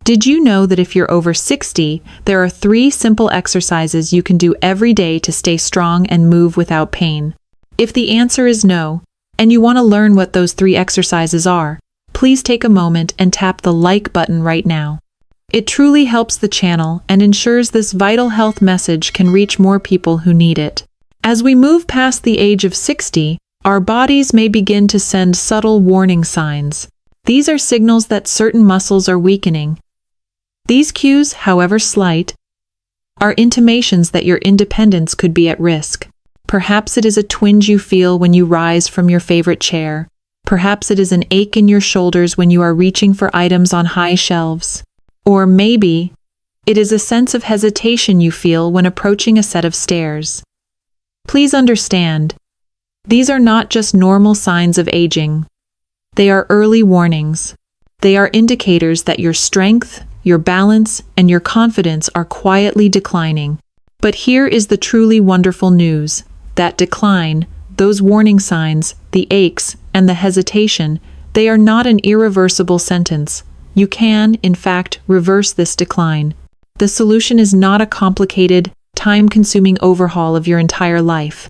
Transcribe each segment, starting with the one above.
Did you know that if you're over 60, there are 3 simple exercises you can do every day to stay strong and move without pain? If the answer is no, and you want to learn what those 3 exercises are, please take a moment and tap the like button right now. It truly helps the channel and ensures this vital health message can reach more people who need it. As we move past the age of 60, our bodies may begin to send subtle warning signs. These are signals that certain muscles are weakening. These cues, however slight, are intimations that your independence could be at risk. Perhaps it is a twinge you feel when you rise from your favorite chair. Perhaps it is an ache in your shoulders when you are reaching for items on high shelves. Or maybe it is a sense of hesitation you feel when approaching a set of stairs. Please understand, these are not just normal signs of aging. They are early warnings. They are indicators that your strength, your balance, and your confidence are quietly declining. But here is the truly wonderful news. That decline, those warning signs, the aches, and the hesitation, they are not an irreversible sentence. You can, in fact, reverse this decline. The solution is not a complicated, time-consuming overhaul of your entire life.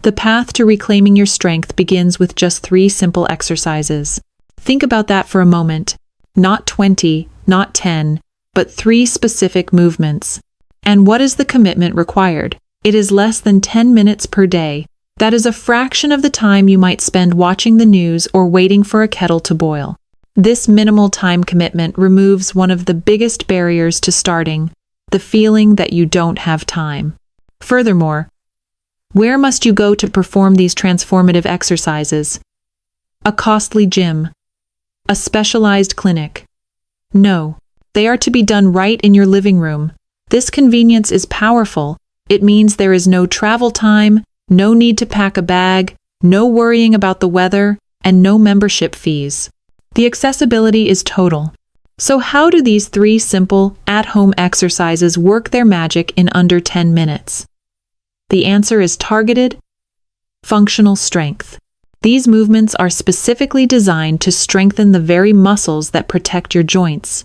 The path to reclaiming your strength begins with just 3 simple exercises. Think about that for a moment. Not 20, not 10, but 3 specific movements. And what is the commitment required? It is less than 10 minutes per day. That is a fraction of the time you might spend watching the news or waiting for a kettle to boil. This minimal time commitment removes one of the biggest barriers to starting, the feeling that you don't have time. Furthermore, where must you go to perform these transformative exercises? A costly gym? A specialized clinic? No, they are to be done right in your living room. This convenience is powerful. It means there is no travel time, no need to pack a bag, no worrying about the weather, and no membership fees. The accessibility is total. So how do these 3 simple, at-home exercises work their magic in under 10 minutes? The answer is targeted, functional strength. These movements are specifically designed to strengthen the very muscles that protect your joints.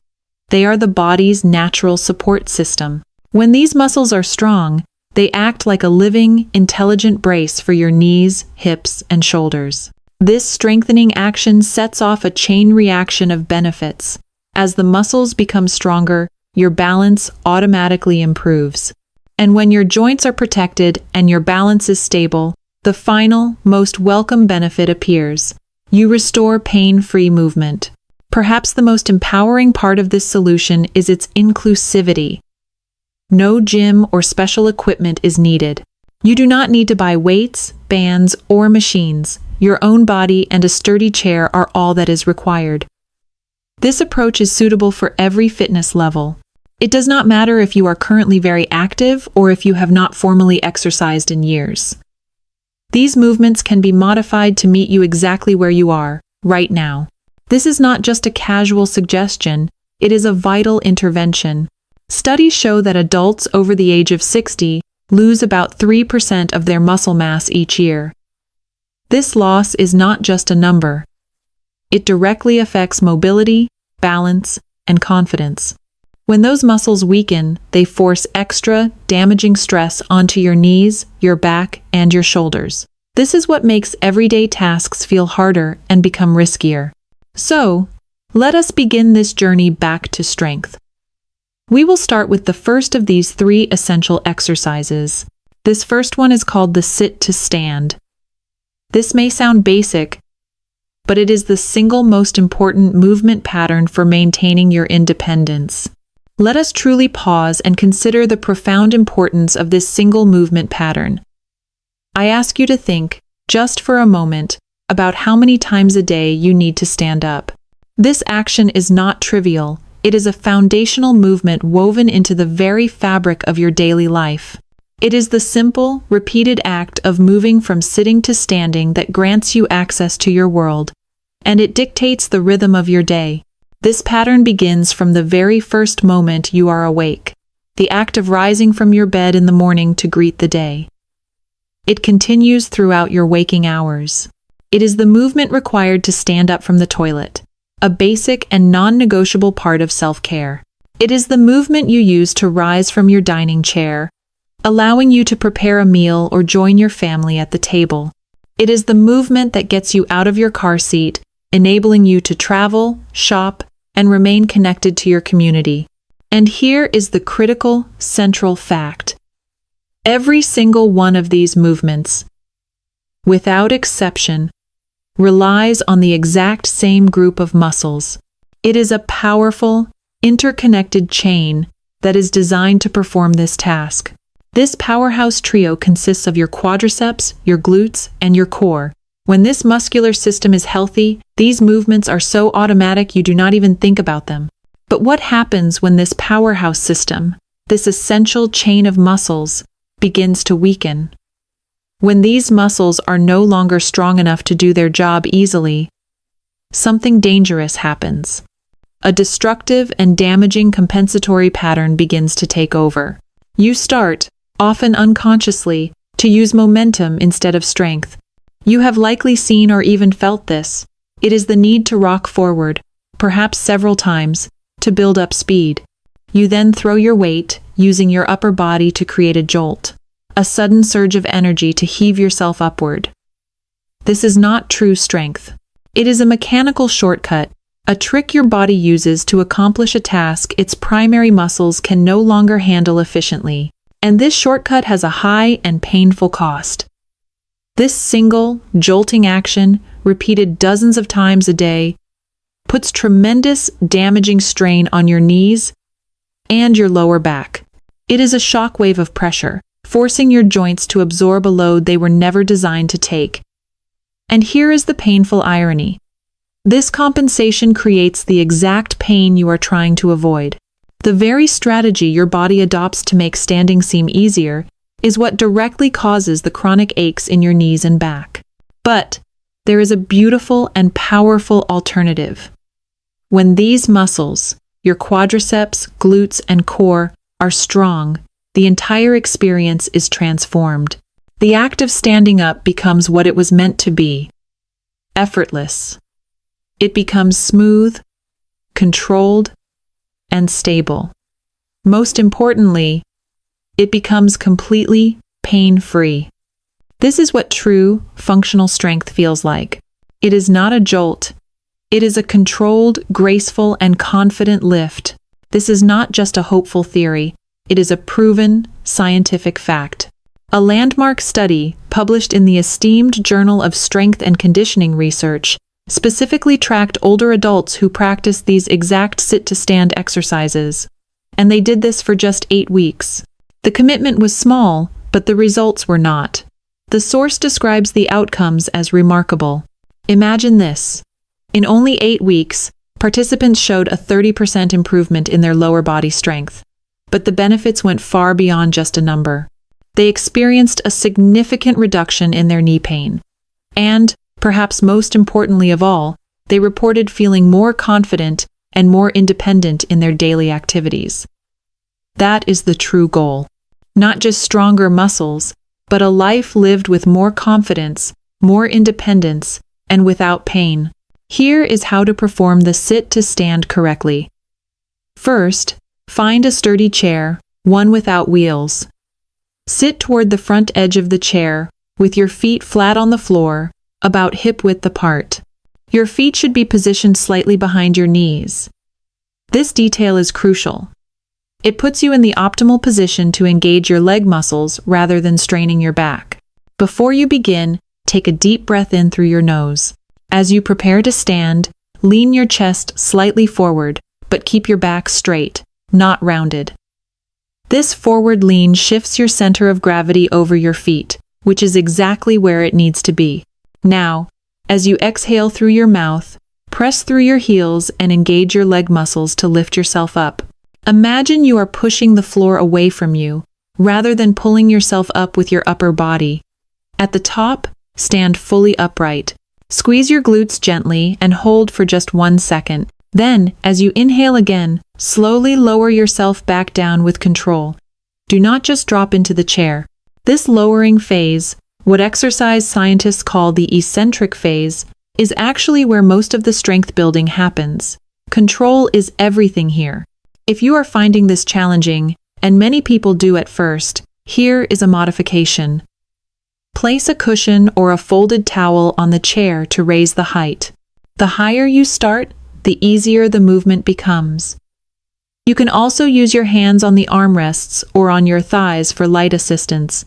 They are the body's natural support system. When these muscles are strong, they act like a living, intelligent brace for your knees, hips, and shoulders. This strengthening action sets off a chain reaction of benefits. As the muscles become stronger, your balance automatically improves. And when your joints are protected and your balance is stable, the final, most welcome benefit appears. You restore pain-free movement. Perhaps the most empowering part of this solution is its inclusivity. No gym or special equipment is needed. You do not need to buy weights, bands, or machines. Your own body and a sturdy chair are all that is required. This approach is suitable for every fitness level. It does not matter if you are currently very active or if you have not formally exercised in years. These movements can be modified to meet you exactly where you are, right now. This is not just a casual suggestion, it is a vital intervention. Studies show that adults over the age of 60 lose about 3% of their muscle mass each year. This loss is not just a number. It directly affects mobility, balance, and confidence. When those muscles weaken, they force extra, damaging stress onto your knees, your back, and your shoulders. This is what makes everyday tasks feel harder and become riskier. So, let us begin this journey back to strength. We will start with the first of these 3 essential exercises. This first one is called the sit to stand. This may sound basic, but it is the single most important movement pattern for maintaining your independence. Let us truly pause and consider the profound importance of this single movement pattern. I ask you to think, just for a moment, about how many times a day you need to stand up. This action is not trivial. It is a foundational movement woven into the very fabric of your daily life. It is the simple, repeated act of moving from sitting to standing that grants you access to your world, and it dictates the rhythm of your day. This pattern begins from the very first moment you are awake, the act of rising from your bed in the morning to greet the day. It continues throughout your waking hours. It is the movement required to stand up from the toilet, a basic and non-negotiable part of self-care. It is the movement you use to rise from your dining chair, allowing you to prepare a meal or join your family at the table. It is the movement that gets you out of your car seat, enabling you to travel, shop, and remain connected to your community. And here is the critical, central fact. Every single one of these movements, without exception, relies on the exact same group of muscles. It is a powerful, interconnected chain that is designed to perform this task. This powerhouse trio consists of your quadriceps, your glutes, and your core. When this muscular system is healthy, these movements are so automatic you do not even think about them. But what happens when this powerhouse system, this essential chain of muscles, begins to weaken? When these muscles are no longer strong enough to do their job easily, something dangerous happens. A destructive and damaging compensatory pattern begins to take over. You start, often unconsciously, to use momentum instead of strength. You have likely seen or even felt this. It is the need to rock forward, perhaps several times, to build up speed. You then throw your weight, using your upper body to create a jolt, a sudden surge of energy to heave yourself upward. This is not true strength. It is a mechanical shortcut, a trick your body uses to accomplish a task its primary muscles can no longer handle efficiently. And this shortcut has a high and painful cost. This single, jolting action, repeated dozens of times a day, puts tremendous, damaging strain on your knees and your lower back. It is a shockwave of pressure, forcing your joints to absorb a load they were never designed to take. And here is the painful irony. This compensation creates the exact pain you are trying to avoid. The very strategy your body adopts to make standing seem easier is what directly causes the chronic aches in your knees and back. But there is a beautiful and powerful alternative. When these muscles, your quadriceps, glutes, and core, are strong, the entire experience is transformed. The act of standing up becomes what it was meant to be: effortless. It becomes smooth, controlled, and stable. Most importantly, it becomes completely pain-free. This is what true, functional strength feels like. It is not a jolt. It is a controlled, graceful, and confident lift. This is not just a hopeful theory. It is a proven, scientific fact. A landmark study, published in the esteemed Journal of Strength and Conditioning Research, specifically tracked older adults who practiced these exact sit-to-stand exercises. And they did this for just 8 weeks. The commitment was small, but the results were not. The source describes the outcomes as remarkable. Imagine this. In only 8 weeks, participants showed a 30% improvement in their lower body strength. But the benefits went far beyond just a number. They experienced a significant reduction in their knee pain. And, perhaps most importantly of all, they reported feeling more confident and more independent in their daily activities. That is the true goal. Not just stronger muscles, but a life lived with more confidence, more independence, and without pain. Here is how to perform the sit-to-stand correctly. First, find a sturdy chair, one without wheels. Sit toward the front edge of the chair, with your feet flat on the floor, about hip-width apart. Your feet should be positioned slightly behind your knees. This detail is crucial. It puts you in the optimal position to engage your leg muscles rather than straining your back. Before you begin, take a deep breath in through your nose. As you prepare to stand, lean your chest slightly forward, but keep your back straight, not rounded. This forward lean shifts your center of gravity over your feet, which is exactly where it needs to be. Now, as you exhale through your mouth, press through your heels and engage your leg muscles to lift yourself up. Imagine you are pushing the floor away from you, rather than pulling yourself up with your upper body. At the top, stand fully upright. Squeeze your glutes gently and hold for just 1 second. Then, as you inhale again, slowly lower yourself back down with control. Do not just drop into the chair. This lowering phase, what exercise scientists call the eccentric phase, is actually where most of the strength building happens. Control is everything here. If you are finding this challenging, and many people do at first, here is a modification. Place a cushion or a folded towel on the chair to raise the height. The higher you start, the easier the movement becomes. You can also use your hands on the armrests or on your thighs for light assistance.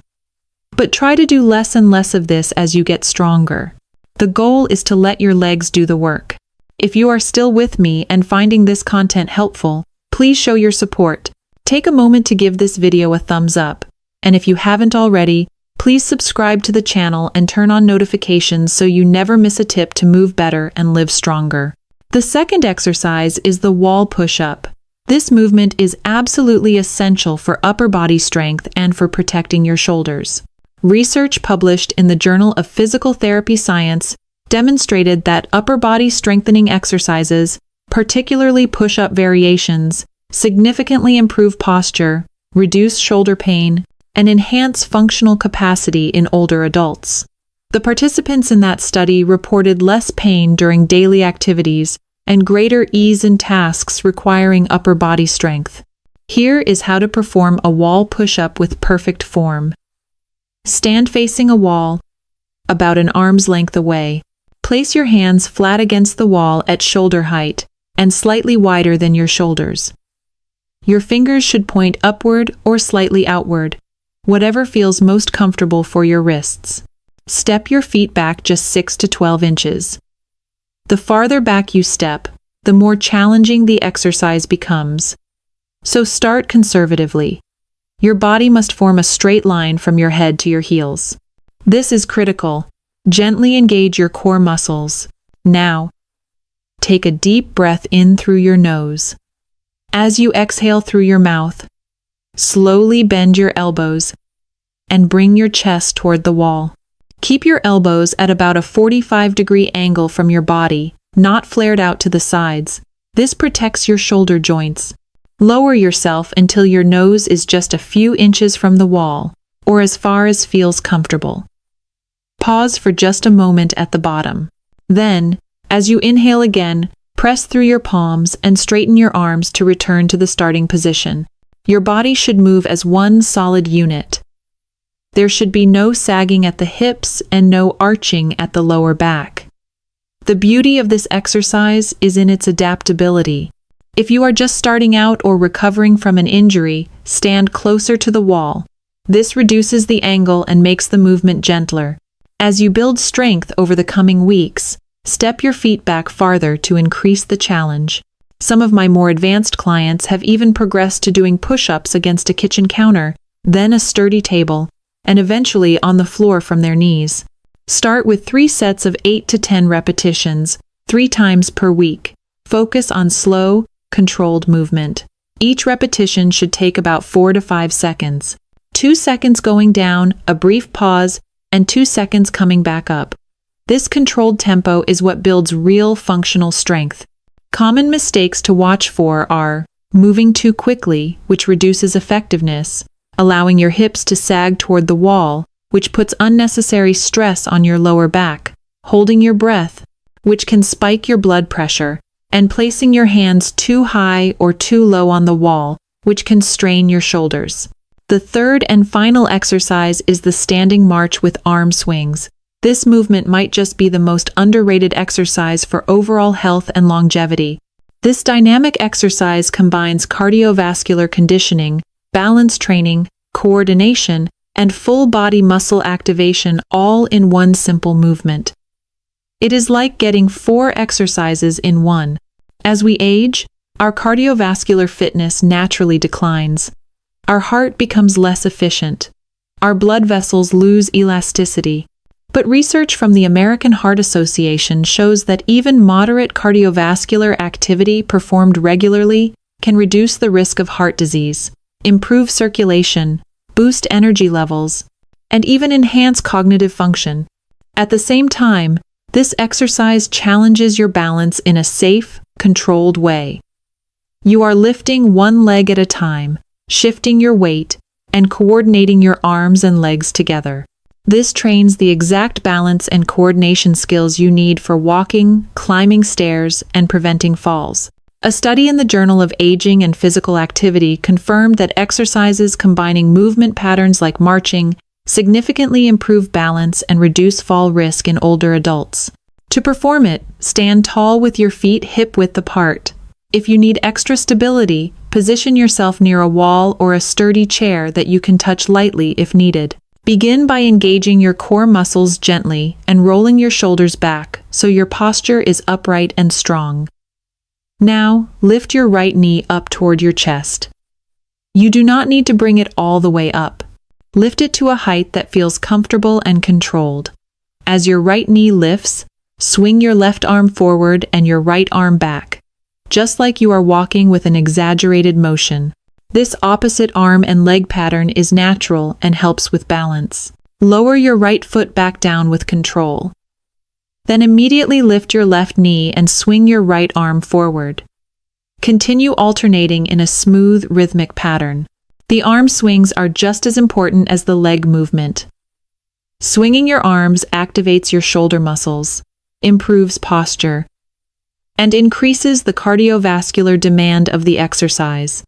But try to do less and less of this as you get stronger. The goal is to let your legs do the work. If you are still with me and finding this content helpful, please show your support. Take a moment to give this video a thumbs up. And if you haven't already, please subscribe to the channel and turn on notifications so you never miss a tip to move better and live stronger. The second exercise is the wall push-up. This movement is absolutely essential for upper body strength and for protecting your shoulders. Research published in the Journal of Physical Therapy Science demonstrated that upper body strengthening exercises, particularly push-up variations, significantly improve posture, reduce shoulder pain, and enhance functional capacity in older adults. The participants in that study reported less pain during daily activities and greater ease in tasks requiring upper body strength. Here is how to perform a wall push-up with perfect form. Stand facing a wall, about an arm's length away. Place your hands flat against the wall at shoulder height and slightly wider than your shoulders. Your fingers should point upward or slightly outward, whatever feels most comfortable for your wrists. Step your feet back just 6 to 12 inches. The farther back you step, the more challenging the exercise becomes. So start conservatively. Your body must form a straight line from your head to your heels. This is critical. Gently engage your core muscles. Now, take a deep breath in through your nose. As you exhale through your mouth, slowly bend your elbows and bring your chest toward the wall. Keep your elbows at about a 45-degree angle from your body, not flared out to the sides. This protects your shoulder joints. Lower yourself until your nose is just a few inches from the wall, or as far as feels comfortable. Pause for just a moment at the bottom. Then, as you inhale again, press through your palms and straighten your arms to return to the starting position. Your body should move as one solid unit. There should be no sagging at the hips and no arching at the lower back. The beauty of this exercise is in its adaptability. If you are just starting out or recovering from an injury, stand closer to the wall. This reduces the angle and makes the movement gentler. As you build strength over the coming weeks, step your feet back farther to increase the challenge. Some of my more advanced clients have even progressed to doing push-ups against a kitchen counter, then a sturdy table, and eventually on the floor from their knees. Start with 3 sets of 8 to 10 repetitions, 3 times per week. Focus on slow, controlled movement. Each repetition should take about 4 to 5 seconds. 2 seconds going down, a brief pause, and 2 seconds coming back up. This controlled tempo is what builds real functional strength. Common mistakes to watch for are moving too quickly, which reduces effectiveness, allowing your hips to sag toward the wall, which puts unnecessary stress on your lower back, holding your breath, which can spike your blood pressure, and placing your hands too high or too low on the wall, which can strain your shoulders. The third and final exercise is the standing march with arm swings. This movement might just be the most underrated exercise for overall health and longevity. This dynamic exercise combines cardiovascular conditioning, balance training, coordination, and full body muscle activation all in one simple movement. It is like getting 4 exercises in one. As we age, our cardiovascular fitness naturally declines. Our heart becomes less efficient. Our blood vessels lose elasticity. But research from the American Heart Association shows that even moderate cardiovascular activity performed regularly can reduce the risk of heart disease, improve circulation, boost energy levels, and even enhance cognitive function. At the same time, this exercise challenges your balance in a safe, controlled way. You are lifting one leg at a time, shifting your weight, and coordinating your arms and legs together. This trains the exact balance and coordination skills you need for walking, climbing stairs, and preventing falls. A study in the Journal of Aging and Physical Activity confirmed that exercises combining movement patterns like marching significantly improve balance and reduce fall risk in older adults. To perform it, stand tall with your feet hip-width apart. If you need extra stability, position yourself near a wall or a sturdy chair that you can touch lightly if needed. Begin by engaging your core muscles gently and rolling your shoulders back so your posture is upright and strong. Now, lift your right knee up toward your chest. You do not need to bring it all the way up. Lift it to a height that feels comfortable and controlled. As your right knee lifts, swing your left arm forward and your right arm back, just like you are walking with an exaggerated motion. This opposite arm and leg pattern is natural and helps with balance. Lower your right foot back down with control. Then immediately lift your left knee and swing your right arm forward. Continue alternating in a smooth, rhythmic pattern. The arm swings are just as important as the leg movement. Swinging your arms activates your shoulder muscles, improves posture, and increases the cardiovascular demand of the exercise.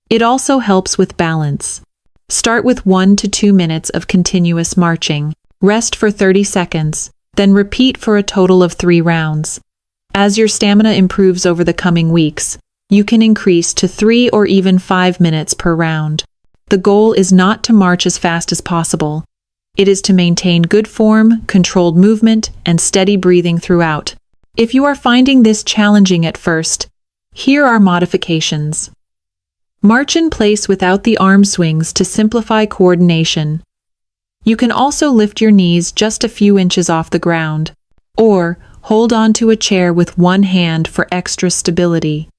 It also helps with balance. Start with 1 to 2 minutes of continuous marching. Rest for 30 seconds, then repeat for a total of 3 rounds. As your stamina improves over the coming weeks, you can increase to 3 or even 5 minutes per round. The goal is not to march as fast as possible. It is to maintain good form, controlled movement, and steady breathing throughout. If you are finding this challenging at first, here are modifications. March in place without the arm swings to simplify coordination. You can also lift your knees just a few inches off the ground, or hold on to a chair with one hand for extra stability.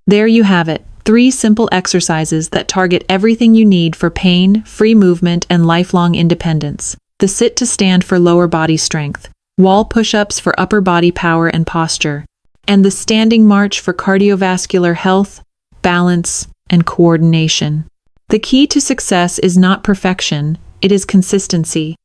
There you have it, 3 simple exercises that target everything you need for pain, free movement, and lifelong independence. The sit to stand for lower body strength, wall push-ups for upper body power and posture, and the standing march for cardiovascular health, balance, and coordination. The key to success is not perfection, it is consistency.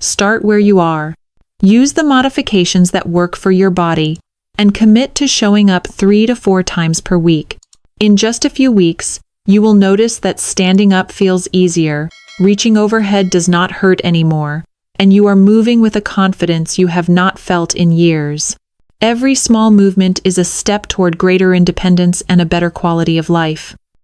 Start where you are. Use the modifications that work for your body, and commit to showing up 3 to 4 times per week. In just a few weeks, you will notice that standing up feels easier, reaching overhead does not hurt anymore, and you are moving with a confidence you have not felt in years. Every small movement is a step toward greater independence and a better quality of life.